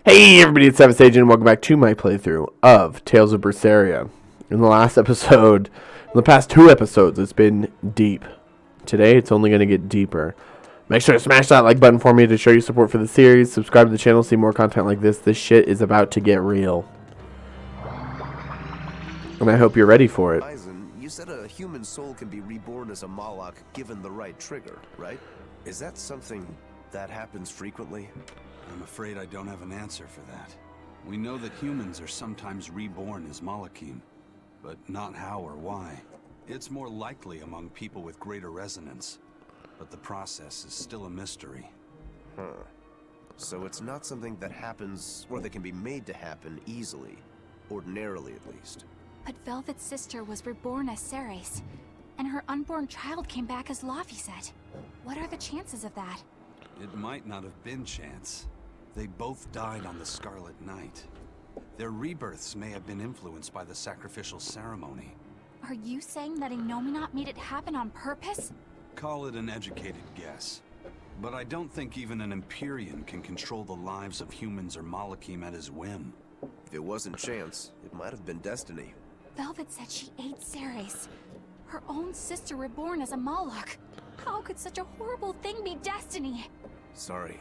Hey everybody, it's savagesageyt and welcome back to my playthrough of Tales of Berseria. In the last episode, in the past two episodes, it's been deep. Today, it's only going to get deeper. Make sure to smash that like button for me to show your support for the series. Subscribe to the channel, see more content like this. This shit is about to get real. And I hope you're ready for it. Eisen, you said a human soul can be reborn as a Moloch given the right trigger, right? Is that something that happens frequently? I'm afraid I don't have an answer for that. We know that humans are sometimes reborn as Molochim, but not how or why. It's more likely among people with greater resonance, but the process is still a mystery. Huh. So it's not something that happens, or that can be made to happen easily. Ordinarily, at least. But Velvet's sister was reborn as Ceres, and her unborn child came back as Laphicet. What are the chances of that? It might not have been chance. They both died on the Scarlet Night. Their rebirths may have been influenced by the sacrificial ceremony. Are you saying that Innominat made it happen on purpose? Call it an educated guess. But I don't think even an Empyrean can control the lives of humans or Molochim at his whim. If it wasn't chance, it might have been destiny. Velvet said she ate Ceres, her own sister reborn as a Moloch. How could such a horrible thing be destiny? Sorry.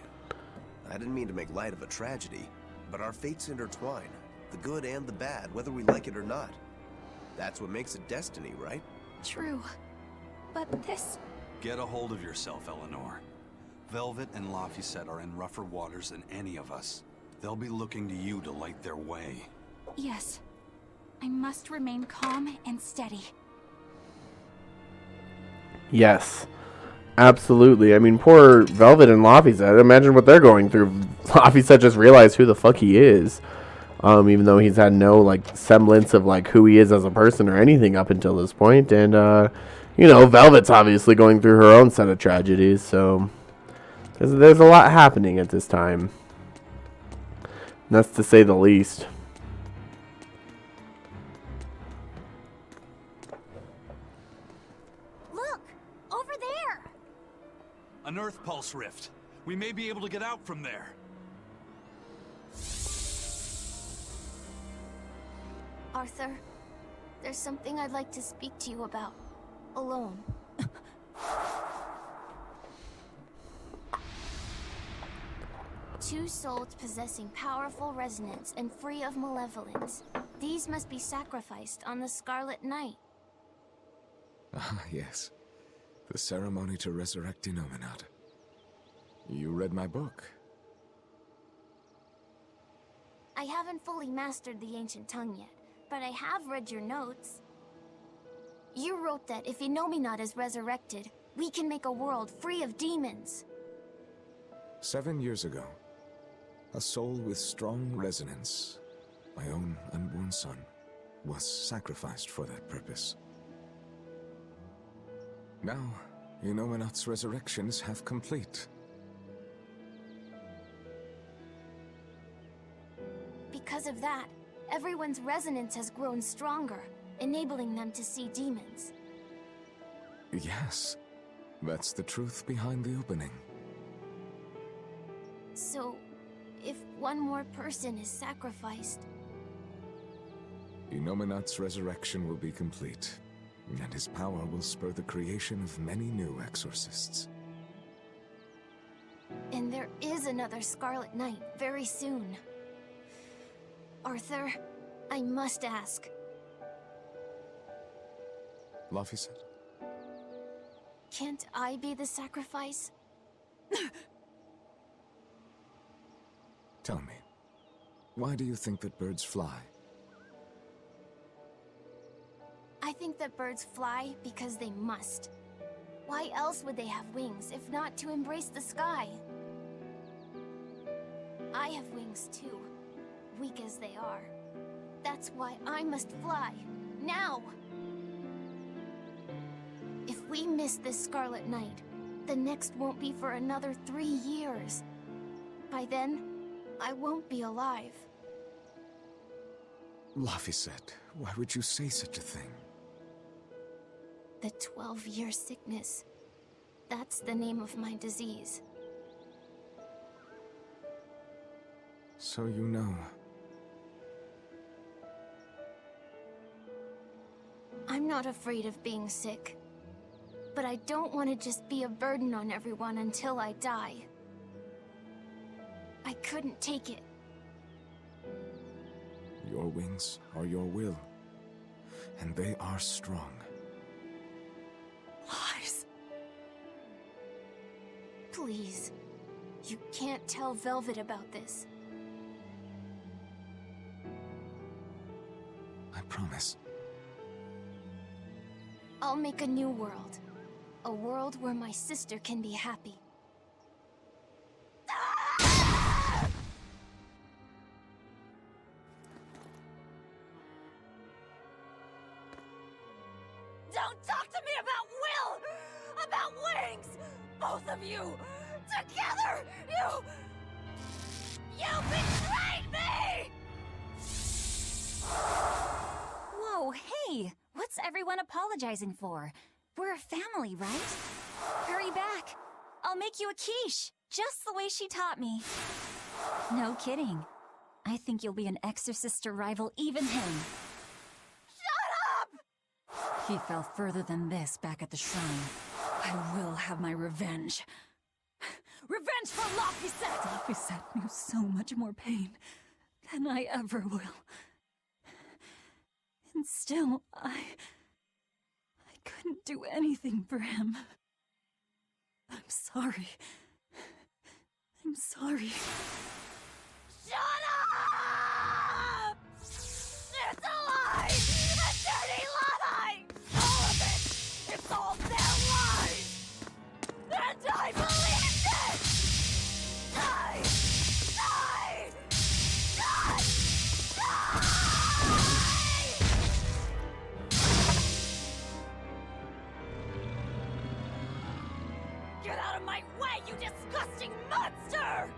I didn't mean to make light of a tragedy, but our fates intertwine. The good and the bad, whether we like it or not. That's what makes it destiny, right? True. But this... Get a hold of yourself, Eleanor. Velvet and Laphicet are in rougher waters than any of us. They'll be looking to you to light their way. Yes. I must remain calm and steady. Yes. Absolutely. I mean, poor Velvet and Laphicet. Imagine what they're going through. Laphicet just realized who the fuck he is. Even though he's had no, semblance of, who he is as a person or anything up until this point. And, Velvet's obviously going through her own set of tragedies. So, there's a lot happening at this time. And that's to say the least. An Earth Pulse rift. We may be able to get out from there. Arthur, there's something I'd like to speak to you about. Alone. Two souls possessing powerful resonance and free of malevolence. These must be sacrificed on the Scarlet Night. Ah, yes. The ceremony to resurrect Innominat. You read my book. I haven't fully mastered the ancient tongue yet, but I have read your notes. You wrote that if Innominat is resurrected, we can make a world free of demons. 7 years ago, a soul with strong resonance, my own unborn son, was sacrificed for that purpose. Now, Innominat's resurrection is half complete. Because of that, everyone's resonance has grown stronger, enabling them to see demons. Yes, that's the truth behind the opening. So, if one more person is sacrificed... Innominat's resurrection will be complete, and his power will spur the creation of many new exorcists. And there is another Scarlet Night very soon. Arthur, I must ask. Laphicet? Can't I be the sacrifice? Tell me, why do you think that birds fly? I think that birds fly because they must. Why else would they have wings if not to embrace the sky? I have wings too, weak as they are. That's why I must fly, now! If we miss this Scarlet Night, the next won't be for another 3 years. By then, I won't be alive. Laphicet, why would you say such a thing? The 12-year sickness. That's the name of my disease. So you know. I'm not afraid of being sick. But I don't want to just be a burden on everyone until I die. I couldn't take it. Your wings are your will. And they are strong. Lies. Please. You can't tell Velvet about this. I promise. I'll make a new world. A world where my sister can be happy. Don't talk to me about will! About wings! Both of you! Together! You betrayed me! Whoa, hey! What's everyone apologizing for? We're a family, right? Hurry back. I'll make you a quiche, just the way she taught me. No kidding. I think you'll be an exorcist to rival even him. Shut up! He fell further than this back at the shrine. I will have my revenge. Revenge for Laphicet! Laphicet knew so much more pain than I ever will. And still, I couldn't do anything for him. I'm sorry. I'm sorry. Shut up! It's a lie! A dirty lie! All of it! It's all their lies! And I believed it! Die! Die! Die! Die! Get out of my way, you disgusting monster!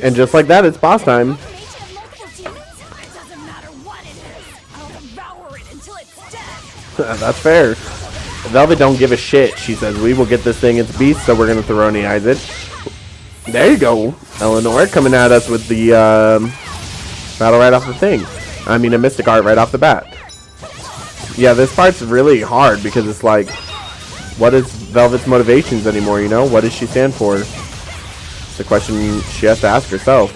And just like that, it's boss time. It doesn't matter what it is. I'll devour it until it's dead. That's fair. Velvet don't give a shit. She says, we will get this thing its beast, so we're going to Theronize it. There you go. Eleanor coming at us with the battle right off the thing. I mean, a Mystic Art right off the bat. Yeah, this part's really hard because it's like, what is Velvet's motivations anymore, you know? What does she stand for? It's a question she has to ask herself.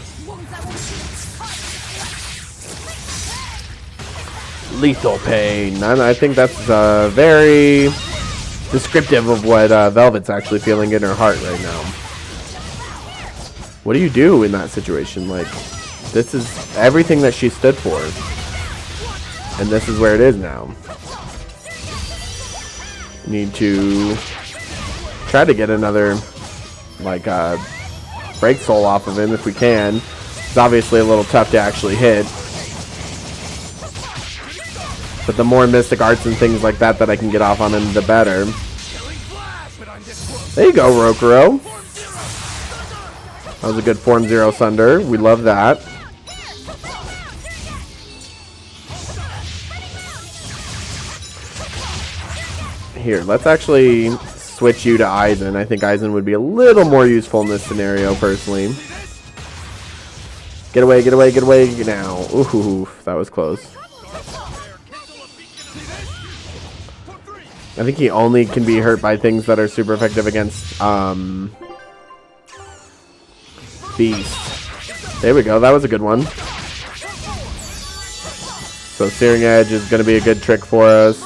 Lethal pain. And I think that's very descriptive of what Velvet's actually feeling in her heart right now. What do you do in that situation? Like, this is everything that she stood for. And this is where it is now. Need to try to get another, like, break soul off of him if we can. It's obviously a little tough to actually hit. But the more Mystic Arts and things like that that I can get off on him, the better. There you go, Rokuro. That was a good Form Zero Sunder. We love that. Here, let's actually switch you to Aizen. I think Aizen would be a little more useful in this scenario, personally. Get away, get away, get away now. Ooh, that was close. I think he only can be hurt by things that are super effective against Beast. There we go, that was a good one. So Searing Edge is going to be a good trick for us.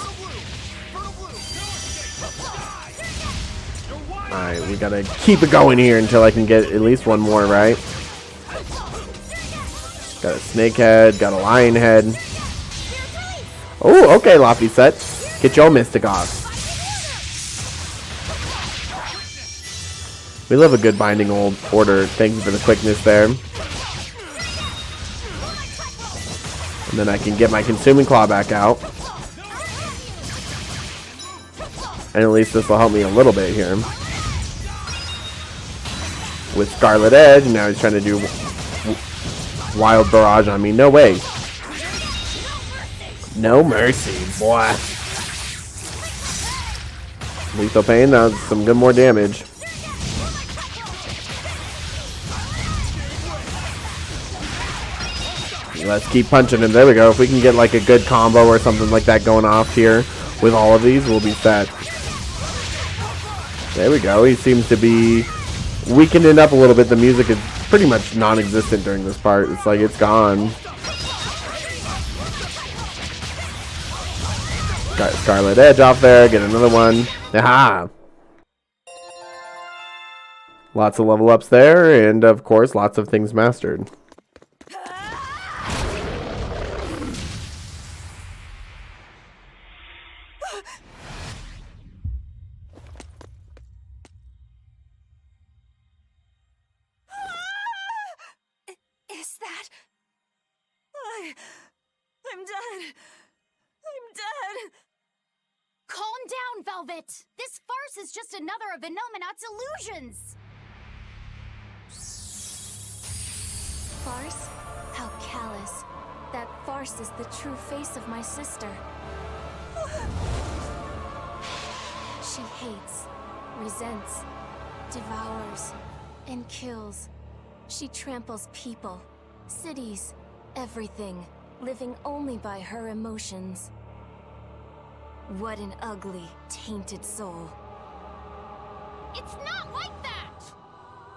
Alright, we gotta keep it going here until I can get at least one more, right? Got a snake head, got a lion head. Oh, okay, Laphicet. Get your Mystic off. We love a good binding old order. Thank you for the quickness there. And then I can get my Consuming Claw back out. And at least this will help me a little bit here. With Scarlet Edge, now he's trying to do Wild Barrage on me. No way. No mercy, boy. Lethal pain, that was some good more damage. Let's keep punching him. There we go. If we can get like a good combo or something like that going off here with all of these, we'll be set. There we go. He seems to be weakening up a little bit. The music is pretty much non-existent during this part. It's like it's gone. Got Scarlet Edge off there. Get another one. Aha! Lots of level ups there, and of course, lots of things mastered. Is that... I'm dead. I'm dead. Calm down, Velvet! This farce is just another of Inominat's illusions! Farce? How callous. That farce is the true face of my sister. She hates, resents, devours, and kills. She tramples people, cities, everything, living only by her emotions. What an ugly, tainted soul. It's not like that!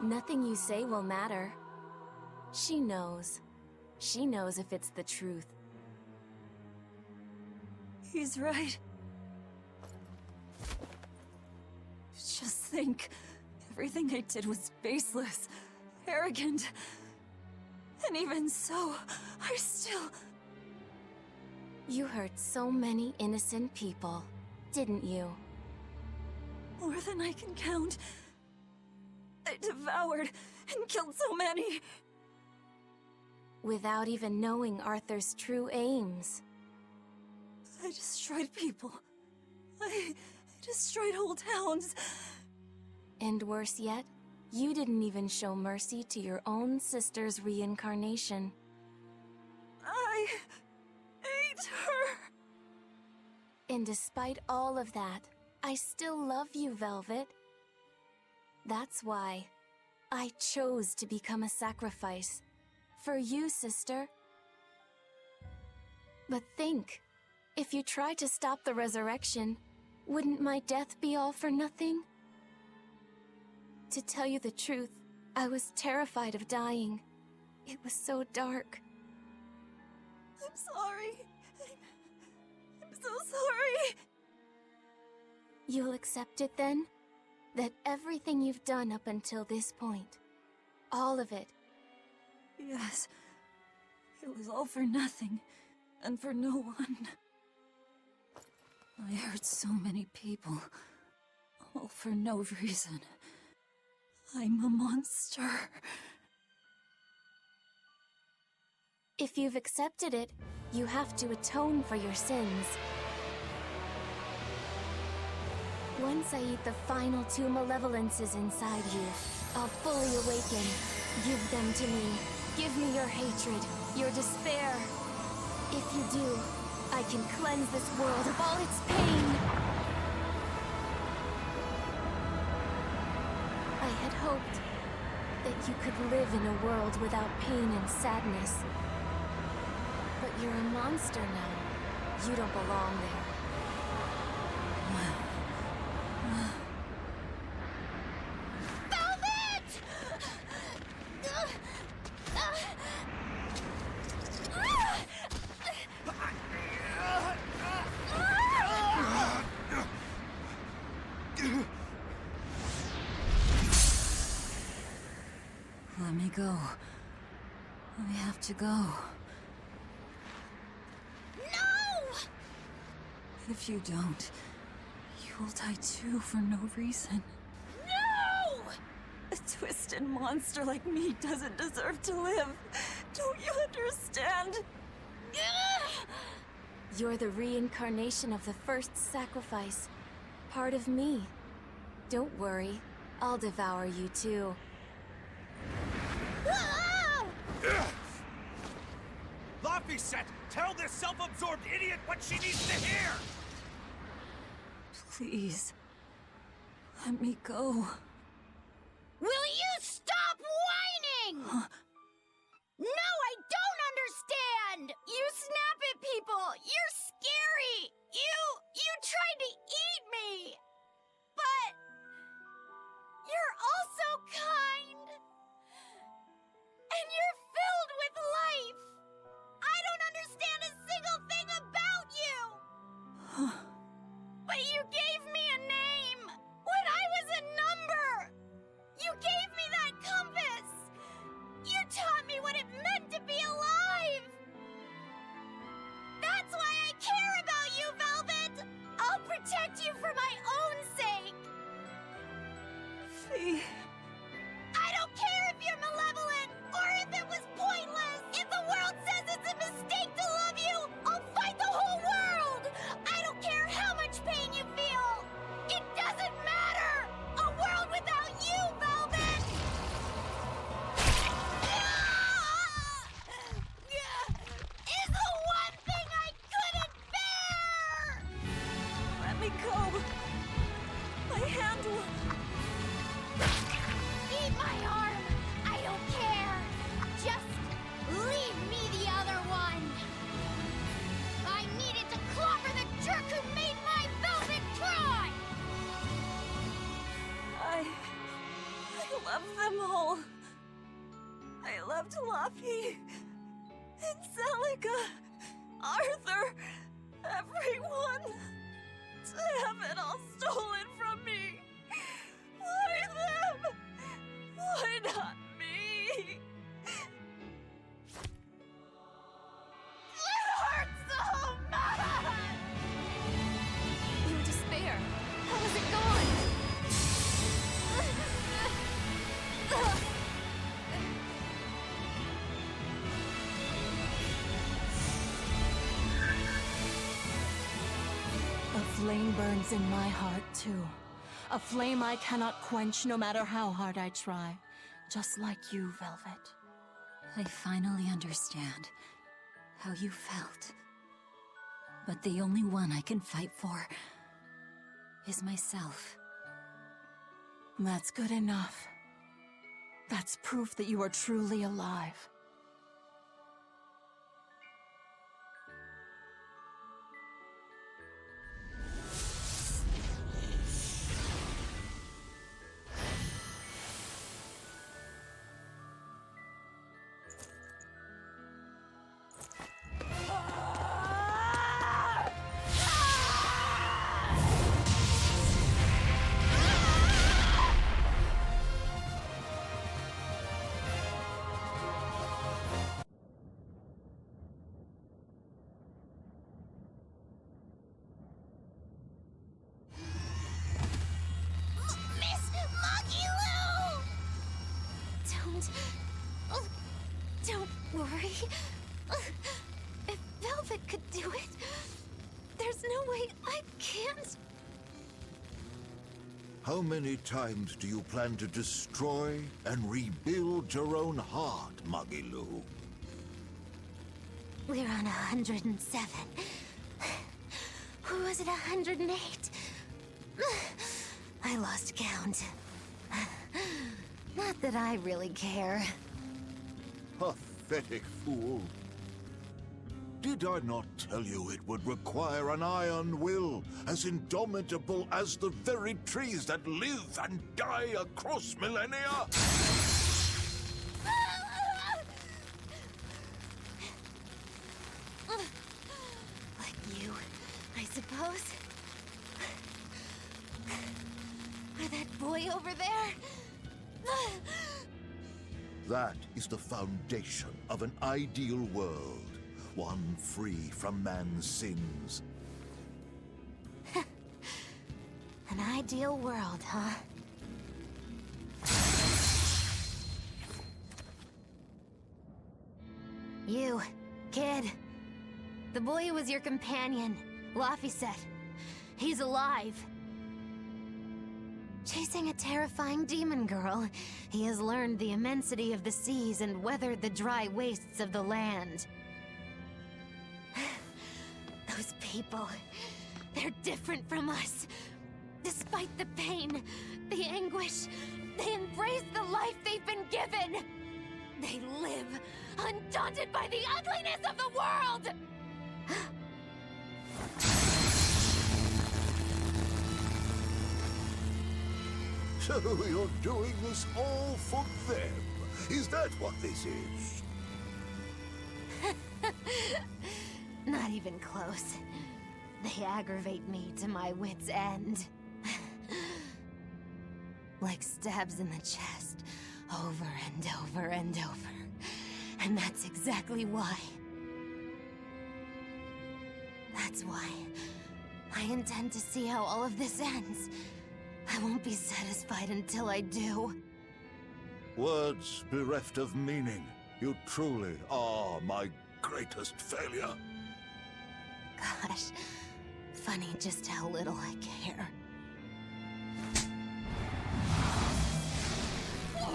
Nothing you say will matter. She knows. She knows if it's the truth. He's right. Just think. Everything I did was baseless, arrogant. And even so, I still... You hurt so many innocent people, didn't you? More than I can count. I devoured and killed so many. Without even knowing Arthur's true aims. I destroyed people. I destroyed whole towns. And worse yet, you didn't even show mercy to your own sister's reincarnation. I ate her. And despite all of that, I still love you, Velvet. That's why I chose to become a sacrifice. For you, sister. But think, if you tried to stop the resurrection, wouldn't my death be all for nothing? To tell you the truth, I was terrified of dying. It was so dark. I'm sorry. I'm so sorry. You'll accept it then? That everything you've done up until this point, all of it. Yes. It was all for nothing. And for no one. I hurt so many people. All for no reason. I'm a monster. If you've accepted it, you have to atone for your sins. Once I eat the final 2 malevolences inside you, I'll fully awaken. Give them to me. Give me your hatred, your despair. If you do, I can cleanse this world of all its pain. I had hoped that you could live in a world without pain and sadness. But you're a monster now. You don't belong there. Let me go. I have to go. No! If you don't, you will die too for no reason. No! A twisted monster like me doesn't deserve to live. Don't you understand? You're the reincarnation of the first sacrifice. Part of me. Don't worry. I'll devour you too. Laphicet, tell this self-absorbed idiot what she needs to hear! Please. Let me go. Will you stop whining? No, I don't understand! You snap at people! You're scary! You tried to eat me! But you're also kind! And you're filled with life! I don't understand a single thing about you! But you gave me a name! When I was a number! You gave me that compass! You taught me what it meant to be alive! That's why I care about you, Velvet! I'll protect you for my own sake! Fee. I don't care if you're malevolent, or if it was pointless! If the world says it's a mistake to love you, I'll fight the whole world! I don't care how much pain you feel! It doesn't matter! A world without you, Velvet! Is the one thing I couldn't bear! Let me go. My hand will... Eat my arm! I don't care! Just leave me the other one! I needed to clobber the jerk who made my Velvet cry! I love them all. I loved Laffy and Celica, Arthur, everyone. To have it all stolen from me. Why them? Why not me? It hurts so much! Your despair. How is it gone? A flame burns in my heart, too. A flame I cannot quench no matter how hard I try. Just like you, Velvet. I finally understand how you felt. But the only one I can fight for is myself. That's good enough. That's proof that you are truly alive. Miss Magilou! Don't worry. If Velvet could do it, there's no way I can't. How many times do you plan to destroy and rebuild your own heart, Magilou? We're on 107. Or was it 108? I lost count. Not that I really care. Pathetic fool. Did I not tell you it would require an iron will as indomitable as the very trees that live and die across millennia? Like you, I suppose. Or that boy over there. That is the foundation of an ideal world. One free from man's sins. An ideal world, huh? You, kid. The boy who was your companion, Laphicet. He's alive. Chasing a terrifying demon girl, he has learned the immensity of the seas and weathered the dry wastes of the land. Those people, they're different from us. Despite the pain, the anguish. They embrace the life they've been given. They live, undaunted by the ugliness of the world! So you're doing this all for them? Is that what this is? Not even close. They aggravate me to my wit's end. Like stabs in the chest, over and over and over. And that's exactly why. That's why I intend to see how all of this ends. I won't be satisfied until I do. Words bereft of meaning. You truly are my greatest failure. Gosh, funny just how little I care.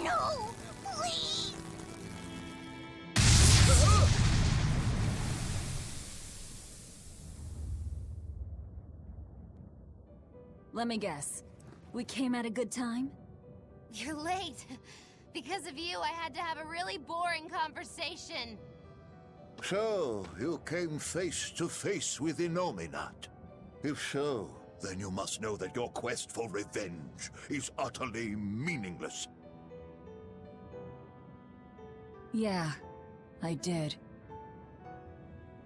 No! Please! Let me guess. We came at a good time? You're late. Because of you, I had to have a really boring conversation. So, you came face to face with Innominat. If so, then you must know that your quest for revenge is utterly meaningless. Yeah, I did.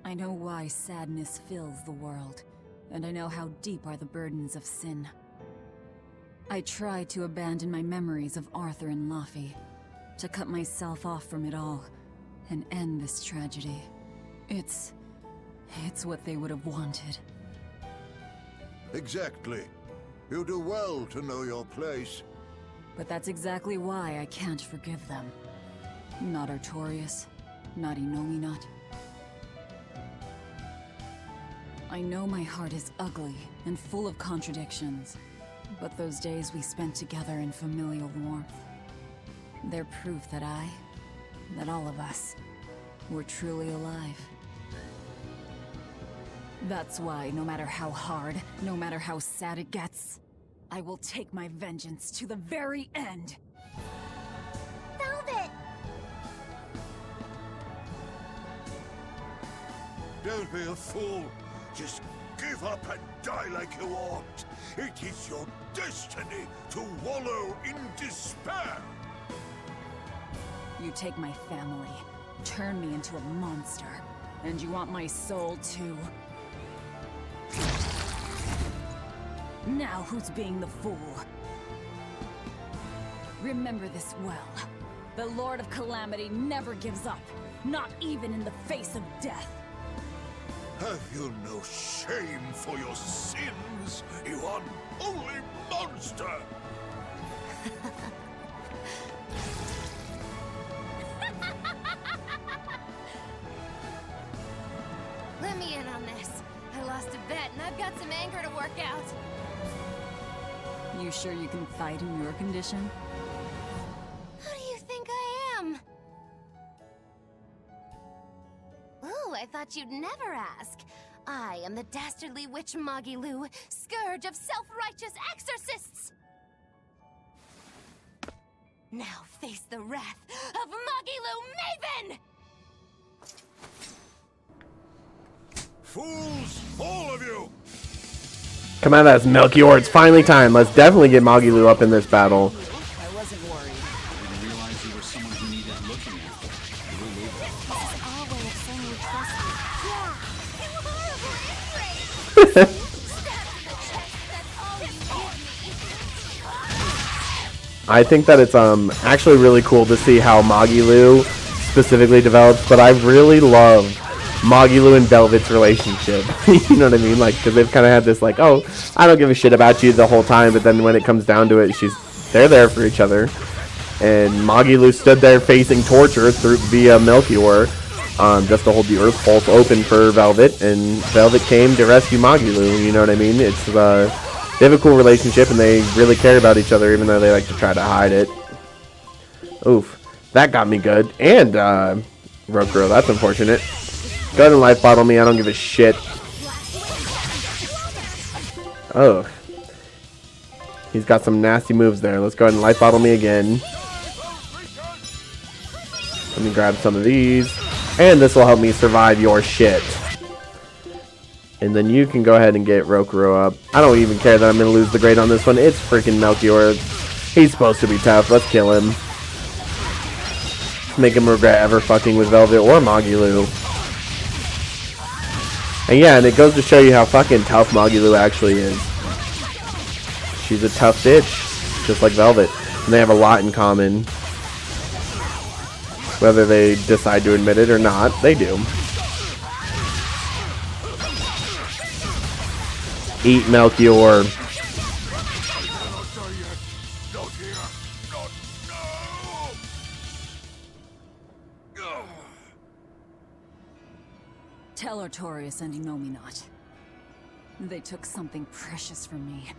I know why sadness fills the world, and I know how deep are the burdens of sin. I tried to abandon my memories of Arthur and Laffy, to cut myself off from it all, and end this tragedy. It's what they would have wanted. Exactly. You do well to know your place. But that's exactly why I can't forgive them. Not Artorias, not Innominat. I know my heart is ugly and full of contradictions, but those days we spent together in familial warmth, they're proof that all of us, were truly alive. That's why, no matter how hard, no matter how sad it gets, I will take my vengeance to the very end. Velvet! Don't be a fool. Just give up and die like you ought. It is your destiny to wallow in despair. You take my family, turn me into a monster, and you want my soul too. Now who's being the fool? Remember this well. The Lord of Calamity never gives up, not even in the face of death. Have you no shame for your sins, you unholy monster? Let me in on this. I lost a bet and I've got some anger to work out. You sure you can fight in your condition? Who do you think I am? Ooh, I thought you'd never ask. I am the dastardly witch Magilu, scourge of self-righteous exorcists! Now face the wrath of Magilu Maven! Fools, all of you! Come at us, Melchior. It's finally time. Let's definitely get Magilu up in this battle. I wasn't worried. I didn't realize you were someone who needed looking after. This is our way of saying we trust you. Yeah, you horrible ingrate! Stab in the chest, that's all you give me. I think that it's actually really cool to see how Magilu specifically develops, but I really love Magilu and Velvet's relationship. You know what I mean? Like, because they've kind of had this like, oh, I don't give a shit about you the whole time, but then when it comes down to it, they're there for each other. And Magilu stood there facing torture via Melchior, just to hold the Earth Pulse open for Velvet, and Velvet came to rescue Magilu. You know what I mean? It's they have a cool relationship, and they really care about each other, even though they like to try to hide it. Oof, that got me good. And Rogue Girl, that's unfortunate. Go ahead and life bottle me. I don't give a shit. Oh. He's got some nasty moves there. Let's go ahead and life bottle me again. Let me grab some of these. And this will help me survive your shit. And then you can go ahead and get Rokuro up. I don't even care that I'm going to lose the grade on this one. It's freaking Melchoir. He's supposed to be tough. Let's kill him. Make him regret ever fucking with Velvet or Magilou. And yeah, and it goes to show you how fucking tough Magilou actually is. She's a tough bitch, just like Velvet. And they have a lot in common. Whether they decide to admit it or not, they do. Eat Melchior. Tell Artorias and Inominat. They took something precious from me.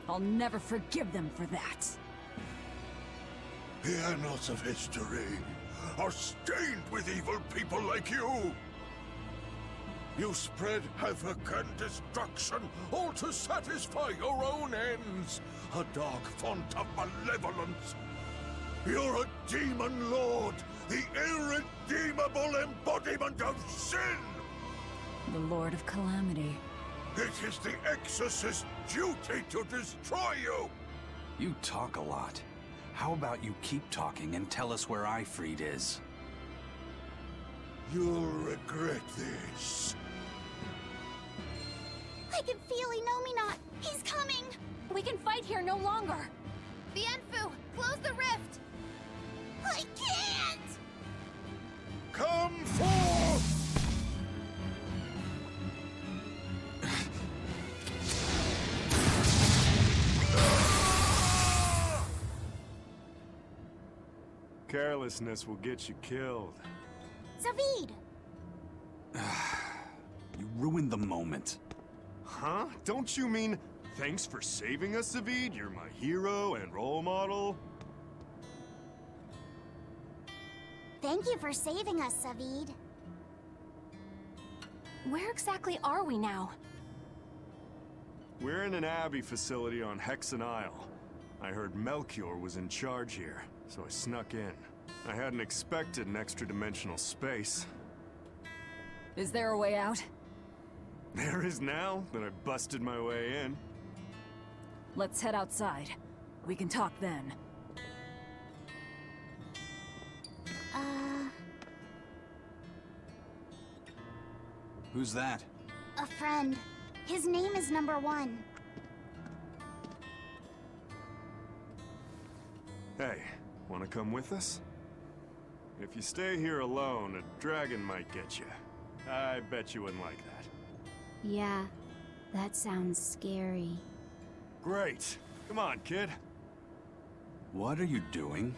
I'll never forgive them for that. The annals of history are stained with evil people like you. You spread havoc and destruction, all to satisfy your own ends. A dark font of malevolence. You're a demon lord, the irredeemable embodiment of sin. The Lord of Calamity. It is the Exorcist's duty to destroy you. You talk a lot. How about you keep talking and tell us where Ifrit is? You'll regret this. I can feel Inominat. He's coming. We can fight here no longer. Bienfu, close the rift. I can't. Come forth! Carelessness will get you killed. Zavid! You ruined the moment. Huh? Don't you mean thanks for saving us, Zavid? You're my hero and role model. Thank you for saving us, Zavid. Where exactly are we now? We're in an Abbey facility on Hexen Isle. I heard Melchoir was in charge here, so I snuck in. I hadn't expected an extra-dimensional space. Is there a way out? There is now that I busted my way in. Let's head outside. We can talk then. Who's that? A friend. His name is Number 1. Hey, wanna come with us? If you stay here alone, a dragon might get you. I bet you wouldn't like that. Yeah, that sounds scary. Great. Come on, kid. What are you doing?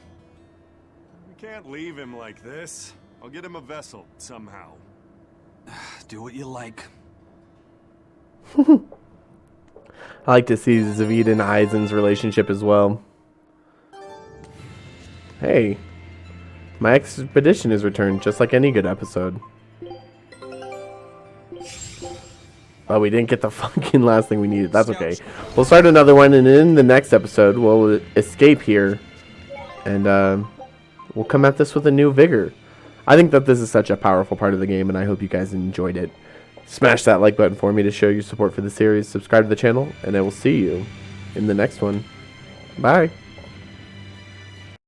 We can't leave him like this. I'll get him a vessel, somehow. Do what you like. I like to see Zavid and Eisen's relationship as well. Hey, my expedition is returned, just like any good episode. Oh, we didn't get the fucking last thing we needed. That's okay. We'll start another one, and in the next episode, we'll escape here. And we'll come at this with a new vigor. I think that this is such a powerful part of the game, and I hope you guys enjoyed it. Smash that like button for me to show your support for the series. Subscribe to the channel, and I will see you in the next one. Bye.